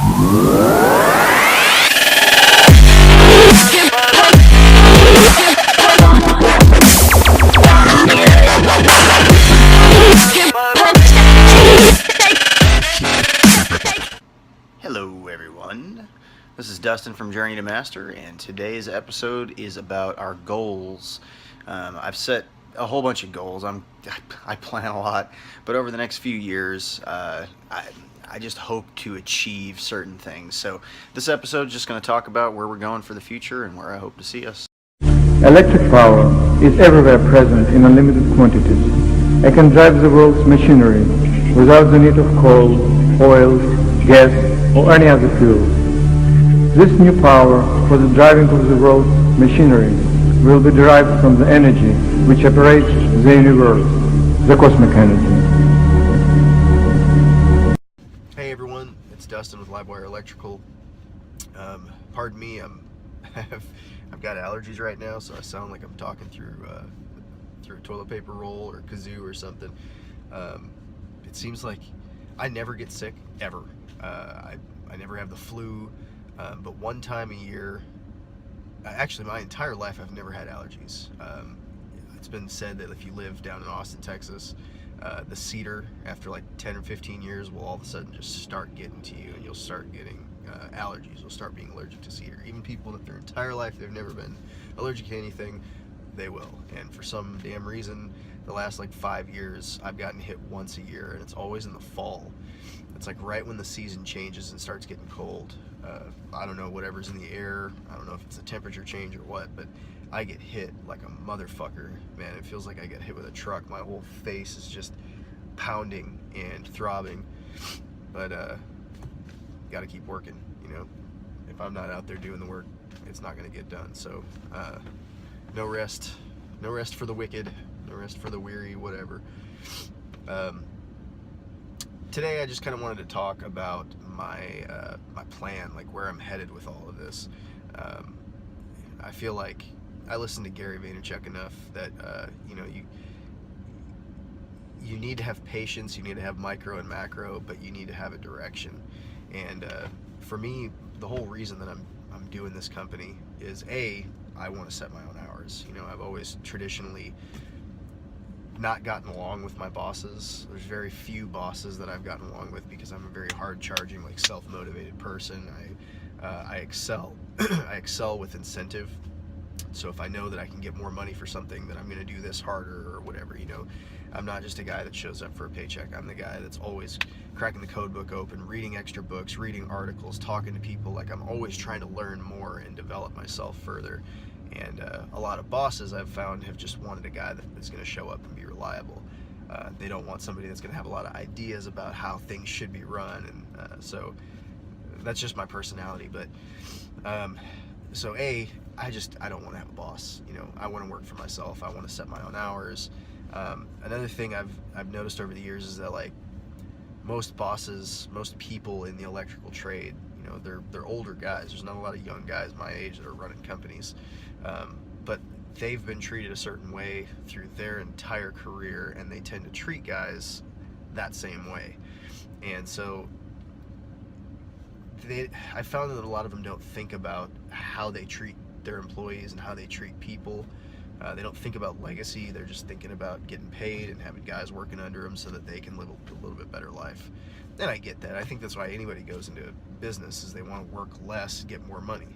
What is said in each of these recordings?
Hello everyone, this is Dustin from Journey to Master, and today's episode is about our goals. I've set a whole bunch of goals. I plan a lot, but over the next few years, I just hope to achieve certain things. So this episode is just going to talk about where we're going for the future and where I hope to see us. Electric power is everywhere present in unlimited quantities and can drive the world's machinery without the need of coal, oil, gas, or any other fuel. This new power for the driving of the world's machinery will be derived from the energy which operates the universe, the cosmic energy. Hey everyone, it's Dustin with LiveWire Electrical. Pardon me, I've got allergies right now, so I sound like I'm talking through a toilet paper roll or kazoo or something. It seems like I never get sick, ever. I never have the flu, but one time a year, actually my entire life I've never had allergies. It's been said that if you live down in Austin, Texas, the cedar, after like 10 or 15 years, will all of a sudden just start getting to you, and you'll start getting allergies. You'll start being allergic to cedar. Even people that their entire life they've never been allergic to anything, they will. And for some damn reason, the last like 5 years, I've gotten hit once a year, and it's always in the fall. It's like right when the season changes and starts getting cold. I don't know, whatever's in the air. I don't know if it's a temperature change or what, but I get hit like a motherfucker. Man, it feels like I get hit with a truck. My whole face is just pounding and throbbing. But gotta keep working, you know. If I'm not out there doing the work, it's not gonna get done. So no rest for the wicked, no rest for the weary, whatever. Today I just kind of wanted to talk about my plan, like where I'm headed with all of this. I feel like I listen to Gary Vaynerchuk enough that you know, you need to have patience, you need to have micro and macro, but you need to have a direction. And for me, the whole reason that I'm doing this company is I want to set my own hours. You know, I've always traditionally not gotten along with my bosses. There's very few bosses that I've gotten along with because I'm a very hard-charging, like self-motivated person. I excel. I excel with incentive. So if I know that I can get more money for something, then I'm going to do this harder or whatever. You know, I'm not just a guy that shows up for a paycheck. I'm the guy that's always cracking the code book open, reading extra books, reading articles, talking to people. Like, I'm always trying to learn more and develop myself further. And a lot of bosses I've found have just wanted a guy that's going to show up and be reliable. They don't want somebody that's going to have a lot of ideas about how things should be run. And so that's just my personality. But so I don't want to have a boss. You know, I want to work for myself. I want to set my own hours. Another thing I've noticed over the years is that, like, most bosses, most people in the electrical trade, you know, they're older guys. There's not a lot of young guys my age that are running companies, but they've been treated a certain way through their entire career, and they tend to treat guys that same way. And so I found that a lot of them don't think about how they treat their employees and how they treat people. They don't think about legacy. They're just thinking about getting paid and having guys working under them so that they can live a little bit better life. And I get that. I think that's why anybody goes into business, is they want to work less, get more money.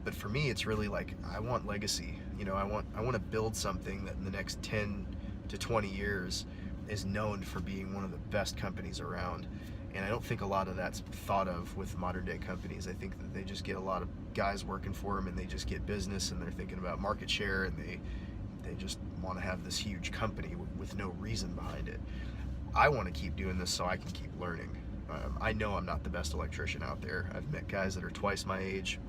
But for me, it's really like, I want legacy. You know, I want to build something that in the next 10 to 20 years is known for being one of the best companies around. And I don't think a lot of that's thought of with modern day companies. I think that they just get a lot of guys working for them, and they just get business, and they're thinking about market share, and they just want to have this huge company with no reason behind it. I want to keep doing this so I can keep learning. I know I'm not the best electrician out there. I've met guys that are twice my age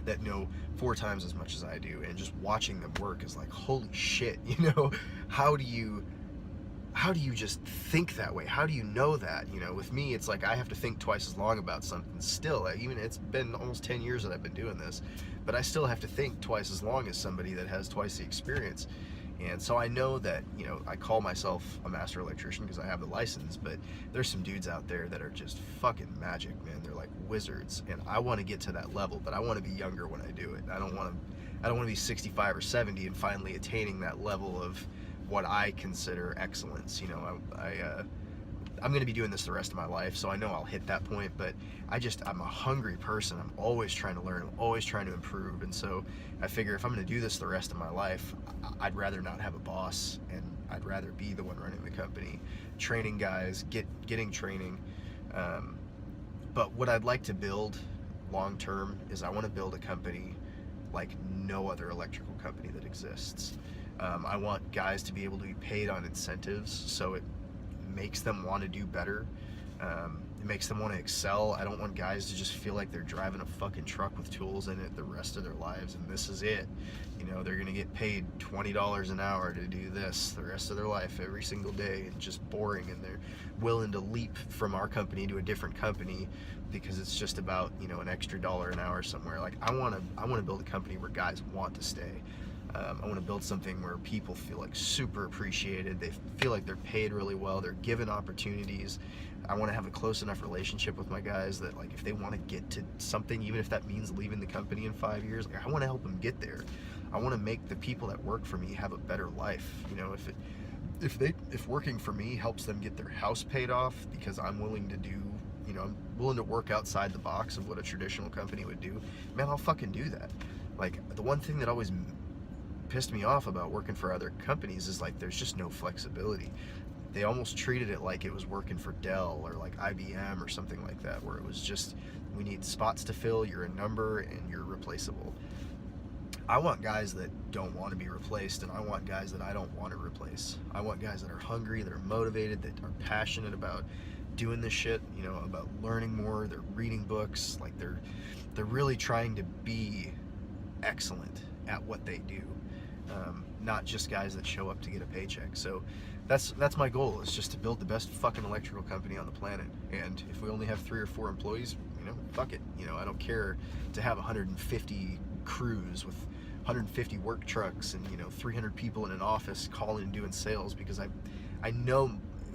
that know 4 times as much as I do, and just watching them work is like, holy shit, you know, how do you just think that way? How do you know that? You know, with me, it's like I have to think twice as long about something still. Even it's been almost 10 years that I've been doing this, but I still have to think twice as long as somebody that has twice the experience. And so I know that, you know, I call myself a master electrician because I have the license, but there's some dudes out there that are just fucking magic, man. They're like wizards, and I want to get to that level, but I want to be younger when I do it. I don't want to be 65 or 70 and finally attaining that level of what I consider excellence. You know, I'm going to be doing this the rest of my life, so I know I'll hit that point, but I'm a hungry person. I'm always trying to learn. I'm always trying to improve, and so I figure if I'm going to do this the rest of my life, I'd rather not have a boss, and I'd rather be the one running the company, training guys, getting training. But what I'd like to build long term is I want to build a company like no other electrical company that exists. I want guys to be able to be paid on incentives, so it makes them want to do better. It makes them want to excel. I don't want guys to just feel like they're driving a fucking truck with tools in it the rest of their lives and this is it. You know, they're gonna get paid $20 an hour to do this the rest of their life every single day, and just boring, and they're willing to leap from our company to a different company because it's just about, you know, an extra $1 an hour somewhere. Like I want to build a company where guys want to stay. I want to build something where people feel like super appreciated. They feel like they're paid really well. They're given opportunities. I want to have a close enough relationship with my guys that, like, if they want to get to something, even if that means leaving the company in 5 years, like, I want to help them get there. I want to make the people that work for me have a better life. You know, if working for me helps them get their house paid off because I'm willing to do, you know, I'm willing to work outside the box of what a traditional company would do, man, I'll fucking do that. Like, the one thing that always pissed me off about working for other companies is like there's just no flexibility. They almost treated it like it was working for Dell or like IBM or something like that, where it was just, we need spots to fill, you're a number and you're replaceable. I want guys that don't want to be replaced, and I want guys that I don't want to replace. I want guys that are hungry, that are motivated, that are passionate about doing this shit, you know, about learning more. They're reading books, like they're really trying to be excellent at what they do. Not just guys that show up to get a paycheck. So that's my goal, is just to build the best fucking electrical company on the planet. And if we only have 3 or 4 employees, you know, fuck it. You know, I don't care to have 150 crews with 150 work trucks and, you know, 300 people in an office calling and doing sales, because I know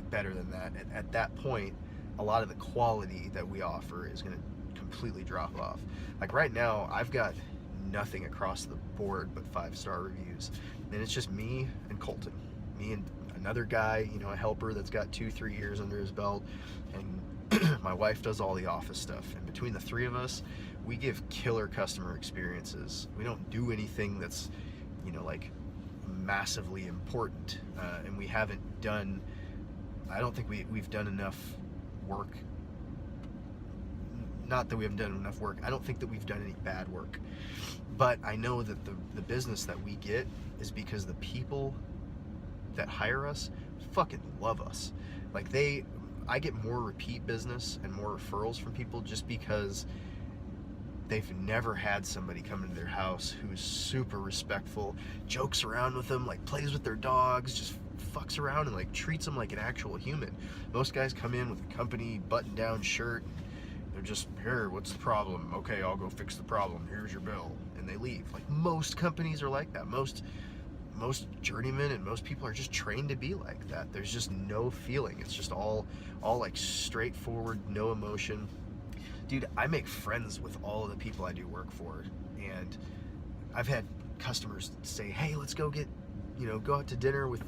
better than that. At that point, a lot of the quality that we offer is going to completely drop off. Like right now, I've got nothing across the board but 5-star reviews, and it's just me and Colton, me and another guy, you know, a helper that's got 2-3 years under his belt, and my wife does all the office stuff. And between the 3 of us, we give killer customer experiences. We don't do anything that's, you know, like massively important, and we haven't done, I don't think we've done enough work. Not that we haven't done enough work, I don't think that we've done any bad work, but I know that the business that we get is because the people that hire us fucking love us. Like I get more repeat business and more referrals from people just because they've never had somebody come into their house who's super respectful, jokes around with them, like plays with their dogs, just fucks around and like treats them like an actual human. Most guys come in with a company button-down shirt. They're just, here, what's the problem? Okay, I'll go fix the problem. Here's your bill. And they leave. Like, most companies are like that. Most journeymen and most people are just trained to be like that. There's just no feeling. It's just all like straightforward, no emotion. Dude, I make friends with all of the people I do work for. And I've had customers say, hey, let's go get, you know, go out to dinner with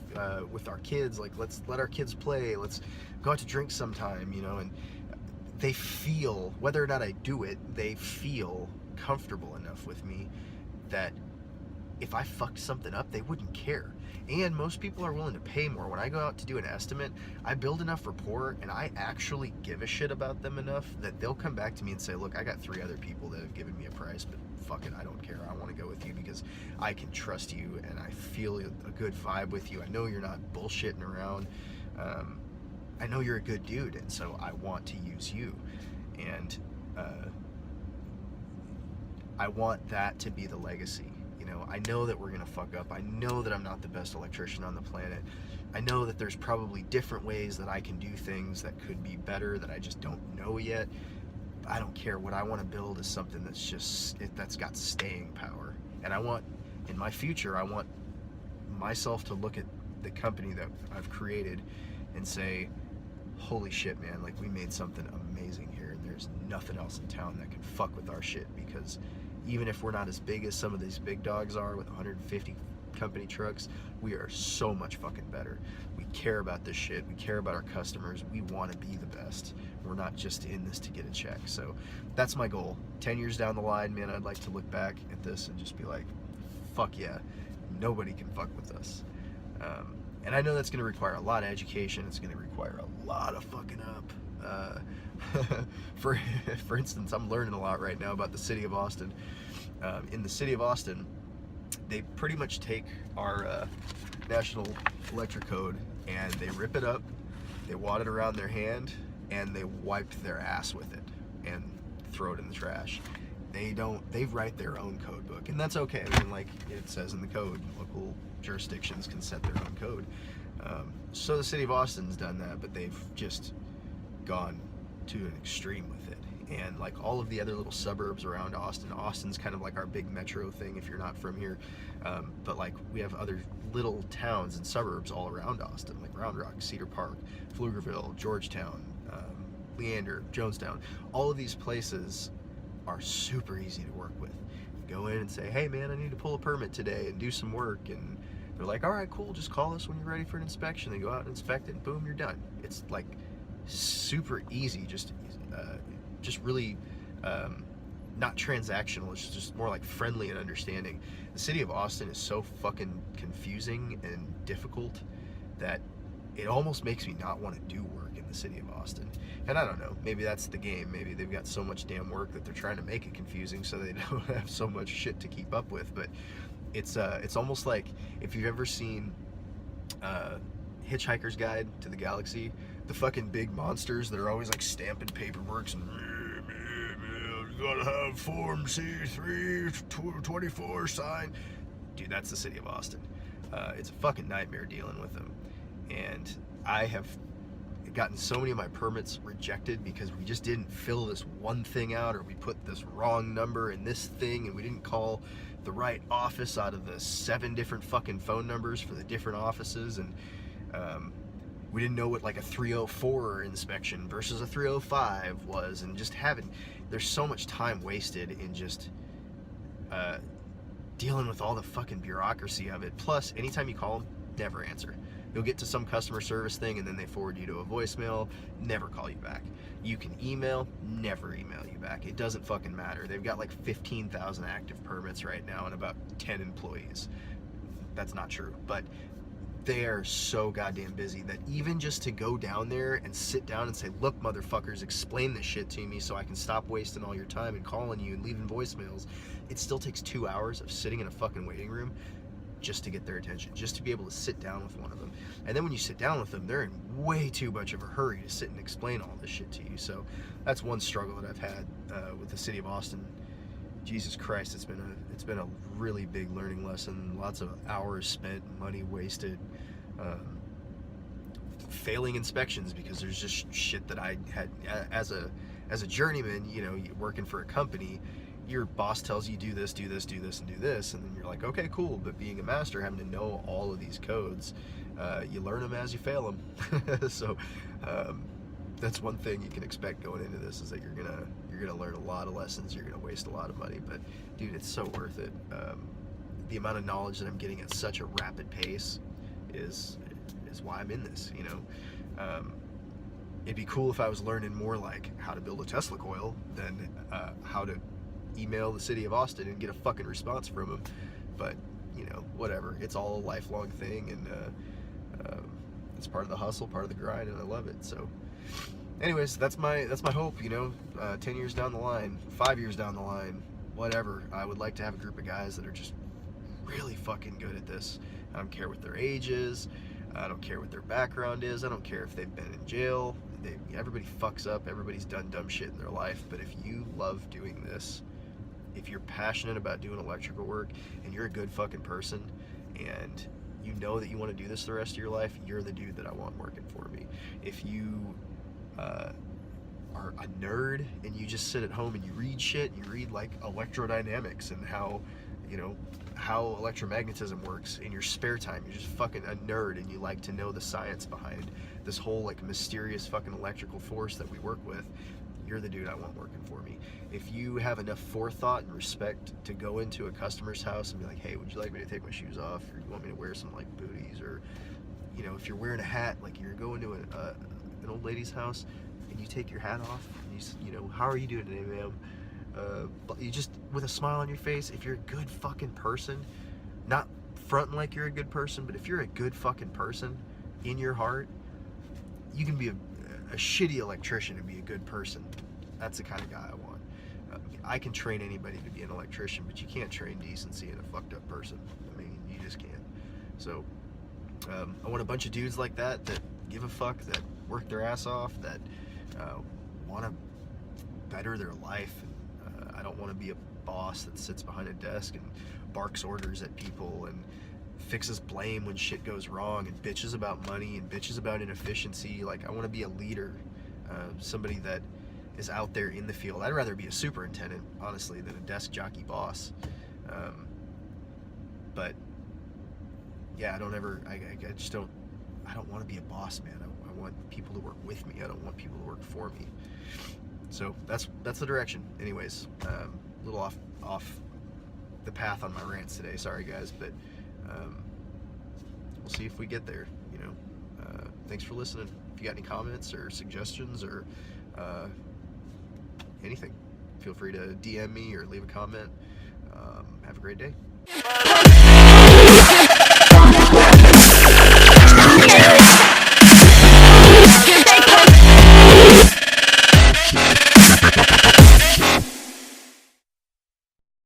our kids. Like, let's let our kids play. Let's go out to drink sometime, you know. And they feel, whether or not I do it, they feel comfortable enough with me that if I fucked something up, they wouldn't care. And most people are willing to pay more. When I go out to do an estimate, I build enough rapport and I actually give a shit about them enough that they'll come back to me and say, look, I got 3 other people that have given me a price, but fuck it, I don't care. I want to go with you because I can trust you and I feel a good vibe with you. I know you're not bullshitting around. I know you're a good dude, and so I want to use you. And I want that to be the legacy. You know, I know that we're gonna fuck up. I know that I'm not the best electrician on the planet. I know that there's probably different ways that I can do things that could be better that I just don't know yet. I don't care. What I want to build is something that's got staying power. And I want, in my future, I want myself to look at the company that I've created and say, holy shit, man, like we made something amazing here, and there's nothing else in town that can fuck with our shit, because even if we're not as big as some of these big dogs are with 150 company trucks, we are so much fucking better. We care about this shit. We care about our customers. We want to be the best. We're not just in this to get a check. So that's my goal. 10 years down the line, man, I'd like to look back at this and just be like, fuck yeah, nobody can fuck with us. And I know that's going to require a lot of education. It's going to require a lot of fucking up. For instance, I'm learning a lot right now about the city of Austin. In the city of Austin, they pretty much take our National Electric Code and they rip it up, they wad it around their hand, and they wipe their ass with it and throw it in the trash. They write their own code book, and that's okay. I mean, like it says in the code, local jurisdictions can set their own code. So the city of Austin's done that, but they've just gone to an extreme with it. And like all of the other little suburbs around Austin, Austin's kind of like our big metro thing if you're not from here. But like we have other little towns and suburbs all around Austin, like Round Rock, Cedar Park, Pflugerville, Georgetown, Leander, Jonestown. All of these places are super easy to work with. You go in and say, hey man, I need to pull a permit today and do some work, and they're like, all right, cool, just call us when you're ready for an inspection. They go out and inspect it, and boom, you're done. It's like super easy, just really not transactional. It's just more like friendly and understanding. The city of Austin is so fucking confusing and difficult that it almost makes me not want to do work in the city of Austin. And I don't know, maybe that's the game. Maybe they've got so much damn work that they're trying to make it confusing so they don't have so much shit to keep up with. But it's almost like if you've ever seen Hitchhiker's Guide to the Galaxy, the fucking big monsters that are always like stamping paperwork and you gotta have Form C324 signed. Dude, that's the city of Austin. It's a fucking nightmare dealing with them. And I have gotten so many of my permits rejected because we just didn't fill this one thing out, or we put this wrong number in this thing, and we didn't call the right office out of the 7 different fucking phone numbers for the different offices, and we didn't know what like a 304 inspection versus a 305 was, and just there's so much time wasted in just dealing with all the fucking bureaucracy of it. Plus, anytime you call them, never answer. You'll get to some customer service thing and then they forward you to a voicemail, never call you back. You can email, never email you back. It doesn't fucking matter. They've got like 15,000 active permits right now and about 10 employees. That's not true, but they are so goddamn busy that even just to go down there and sit down and say, look, motherfuckers, explain this shit to me so I can stop wasting all your time and calling you and leaving voicemails, it still takes 2 hours of sitting in a fucking waiting room just to get their attention, just to be able to sit down with one of them. And then when you sit down with them, they're in way too much of a hurry to sit and explain all this shit to you. So that's one struggle that I've had with the city of Austin. Jesus Christ, it's been a really big learning lesson. Lots of hours spent, money wasted, failing inspections because there's just shit that I had as a journeyman, you know, working for a company. Your boss tells you do this, do this, do this, and do this, and then you're like, okay, cool. But being a master, having to know all of these codes, you learn them as you fail them. So that's one thing you can expect going into this, is that you're gonna learn a lot of lessons. You're gonna waste a lot of money, but dude, it's so worth it. The amount of knowledge that I'm getting at such a rapid pace is why I'm in this. You know, it'd be cool if I was learning more like how to build a Tesla coil than how to email the city of Austin and get a fucking response from them. But you know, whatever. It's all a lifelong thing, and it's part of the hustle, part of the grind, and I love it. So anyways, that's my hope, you know. 10 years down the line, 5 years down the line, whatever, I would like to have a group of guys that are just really fucking good at this. I don't care what their age is, I don't care what their background is, I don't care if they've been in jail. Everybody fucks up, everybody's done dumb shit in their life, but if you love doing this, if you're passionate about doing electrical work, and you're a good fucking person, and you know that you want to do this the rest of your life, you're the dude that I want working for me. If you are a nerd and you just sit at home and you read shit, you read like electrodynamics and how you know, how electromagnetism works in your spare time. You're just fucking a nerd and you like to know the science behind this whole like mysterious fucking electrical force that we work with. You're the dude I want working for me. If you have enough forethought and respect to go into a customer's house and be like, hey, would you like me to take my shoes off, or you want me to wear some like booties, or, you know, if you're wearing a hat, like you're going to an old lady's house and you take your hat off and you know, how are you doing today, ma'am? But you just, with a smile on your face, if you're a good fucking person, not fronting like you're a good person, but if you're a good fucking person in your heart, you can be a shitty electrician and be a good person. That's the kind of guy I want. I can train anybody to be an electrician, but you can't train decency in a fucked up person. I mean, you just can't. So I want a bunch of dudes like that give a fuck, that work their ass off, that want to better their life. I don't want to be a boss that sits behind a desk and barks orders at people and fixes blame when shit goes wrong and bitches about money and bitches about inefficiency. Like, I want to be a leader, somebody that is out there in the field. I'd rather be a superintendent, honestly, than a desk jockey boss. But yeah, I don't want to be a boss, man. I want people to work with me. I don't want people to work for me. So that's the direction. Anyways, a little off the path on my rants today. Sorry guys, but we'll see if we get there. You know, thanks for listening. If you got any comments or suggestions or anything, feel free to DM me or leave a comment. Have a great day.